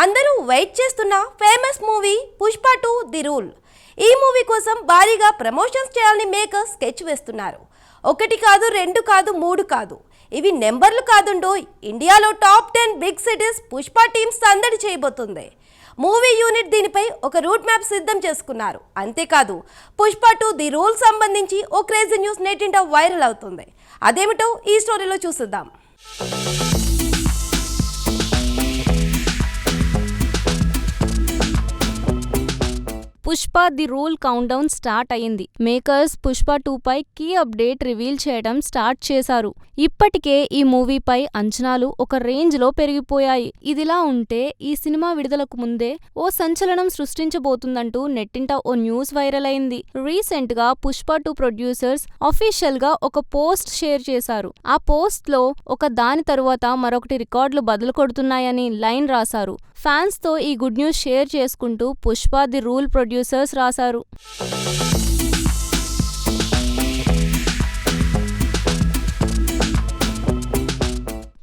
అందరూ వెయిట్ చేస్తున్న famous movie Pushpa 2 the rule. ఈ మూవీ కోసం భారీగా ప్రమోషన్స్ చేయాలని మేకర్స్ స్కెచ్ వేస్తున్నారు. ఒకటి కాదు, రెండు కాదు, మూడు కాదు, ఇవి నెంబర్లు కాదుండోయ్. ఇండియాలో top 10 big cities Pushpa team సందడి చేయబోతుంది. మూవీ యూనిట్ దీనిపై ఒక రూట్ మ్యాప్ సిద్ధం చేసుకున్నారు. అంతేకాదు పుష్ప 2 ది రూల్ సంబంధించి ఓ క్రేజీ న్యూస్ నెట్టింట వైరల్ అవుతుంది. అదేమిటో ఈ స్టోరీలో చూసిద్దాం. Pushpa the rule count down start అయింది. మేకర్స్ పుష్ప 2 పై కీ అప్డేట్ రివీల్ చేయడం స్టార్ట్ చేశారు. ఇప్పటికే ఈ మూవీపై అంచనాలు ఒక రేంజ్ లో పెరిగిపోయాయి. ఇదిలా ఉంటే ఈ సినిమా విడుదలకు ముందే ఓ సంచలనం సృష్టించబోతుందంటూ నెట్టింట ఓ న్యూస్ వైరల్ అయింది. రీసెంట్ గా పుష్ప 2 ప్రొడ్యూసర్స్ అఫీషియల్ గా ఒక పోస్ట్ షేర్ చేశారు. ఆ పోస్ట్ లో ఒక దాని తరువాత మరొకటి రికార్డులు బదులు కొడుతున్నాయని లైన్ రాశారు. ఫ్యాన్స్ తో ఈ గుడ్ న్యూస్ షేర్ చేసుకుంటూ పుష్ప ది రూల్ ప్రొడ్యూసర్స్ రాశారు.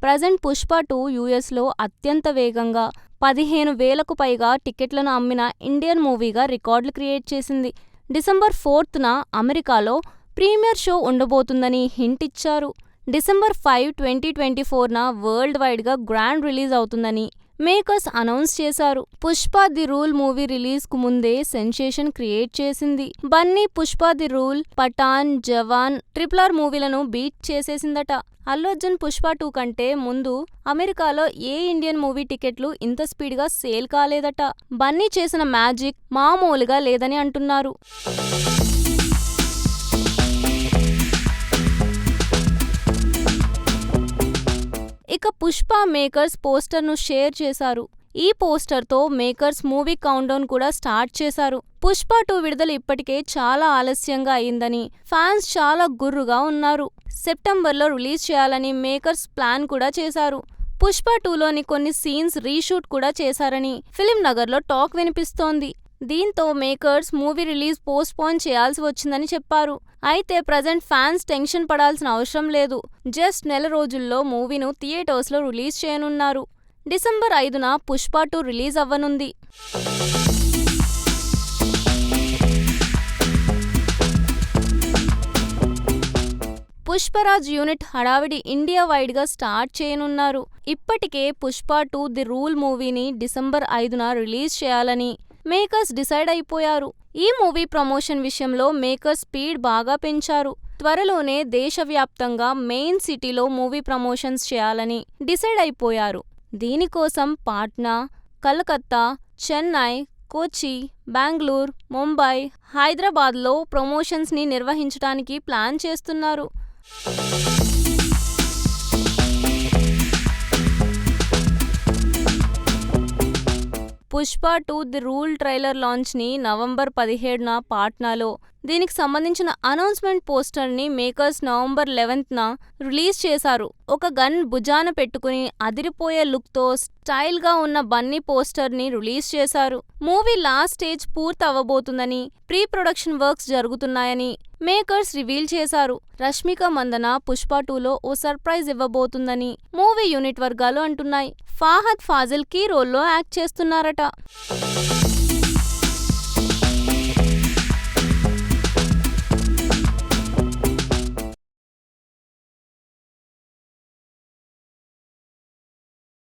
ప్రజెంట్ పుష్ప 2 యుఎస్ లో అత్యంత వేగంగా 15,000కు పైగా టికెట్లను అమ్మిన ఇండియన్ మూవీగా రికార్డులు క్రియేట్ చేసింది. డిసెంబర్ 4న అమెరికాలో ప్రీమియర్ షో ఉండబోతుందని హింట్ ఇచ్చారు. డిసెంబర్ 5, 2024న వరల్డ్ వైడ్ గా గ్రాండ్ రిలీజ్ అవుతుందని మేకర్స్ అనౌన్స్ చేశారు. Pushpa the rule movie release కు ముందే సెన్సేషన్ క్రియేట్ చేసింది. Bunny Pushpa the rule, Pathaan, Jawan, RRR మూవీలను బీట్ చేసేసిందట. అల్లు అర్జున్ పుష్ప 2 కంటే ముందు అమెరికాలో ఏ ఇండియన్ మూవీ టికెట్లు ఇంత స్పీడ్ గా సేల్ కాలేదట. బన్నీ చేసిన మ్యాజిక్ మామూలుగా లేదని అంటున్నారు. ఇక పుష్ప మేకర్స్ పోస్టర్ ను షేర్ చేశారు. ఈ పోస్టర్ తో మేకర్స్ మూవీ కౌంట్ డౌన్ కూడా స్టార్ట్ చేశారు. పుష్ప 2 విడుదల ఇప్పటికే చాలా ఆలస్యంగా అయిందని ఫ్యాన్స్ చాలా గుర్రుగా ఉన్నారు. సెప్టెంబర్లో రిలీజ్ చేయాలని మేకర్స్ ప్లాన్ కూడా చేశారు. పుష్ప 2లోని కొన్ని సీన్స్ రీషూట్ కూడా చేశారని ఫిలిం నగర్లో టాక్ వినిపిస్తోంది. దీంతో makers movie release post phone చేయాల్సి వచ్చిందని చెప్పారు. అయితే ప్రజెంట్ ఫ్యాన్స్ టెన్షన్ పడాల్సిన అవసరం లేదు. జస్ట్ నెల రోజుల్లో మూవీను థియేటర్స్లో రిలీజ్ చేయనున్నారు. డిసెంబర్ 5న పుష్ప 2 రిలీజ్ అవ్వనుంది. పుష్పరాజ్ యూనిట్ హడావిడి ఇండియా వైడ్ గా స్టార్ట్ చేయనున్నారు. ఇప్పటికే పుష్ప 2 ది రూల్ మూవీని డిసెంబర్ 5న రిలీజ్ చేయాలని మేకర్స్ డిసైడ్ అయిపోయారు. ఈ మూవీ ప్రమోషన్ విషయంలో మేకర్స్ స్పీడ్ బాగా పెంచారు. త్వరలోనే దేశవ్యాప్తంగా మెయిన్ సిటీలో మూవీ ప్రమోషన్స్ చేయాలని డిసైడ్ అయిపోయారు. దీనికోసం పాట్నా, కలకత్తా, చెన్నై, కొచ్చి, బెంగళూరు, ముంబై, హైదరాబాద్లో ప్రమోషన్స్ ని నిర్వహించడానికి ప్లాన్ చేస్తున్నారు. Pushpa 2 the rule trailer launch ని నవంబర్ 17న పాట్నాలో, దీనికి సంబంధించిన అనౌన్స్మెంట్ పోస్టర్ ని మేకర్స్ నవంబర్ 11న రిలీజ్ చేశారు. ఒక గన్ భుజాన పెట్టుకుని అదిరిపోయే లుక్ తో స్టైల్ గా ఉన్న బన్నీ పోస్టర్ ని రిలీజ్ చేశారు. మూవీ లాస్ట్ స్టేజ్ పూర్తి అవ్వబోతుందని, ప్రీ ప్రొడక్షన్ వర్క్స్ జరుగుతున్నాయని మేకర్స్ రివీల్ చేశారు. రష్మిక మందన పుష్ప 2లో ఓ సర్ప్రైజ్ ఇవ్వబోతుందని మూవీ యూనిట్ వర్గాలు అంటున్నాయి. ఫాహద్ ఫాజిల్ కీ రోల్లో యాక్ట్ చేస్తున్నారట.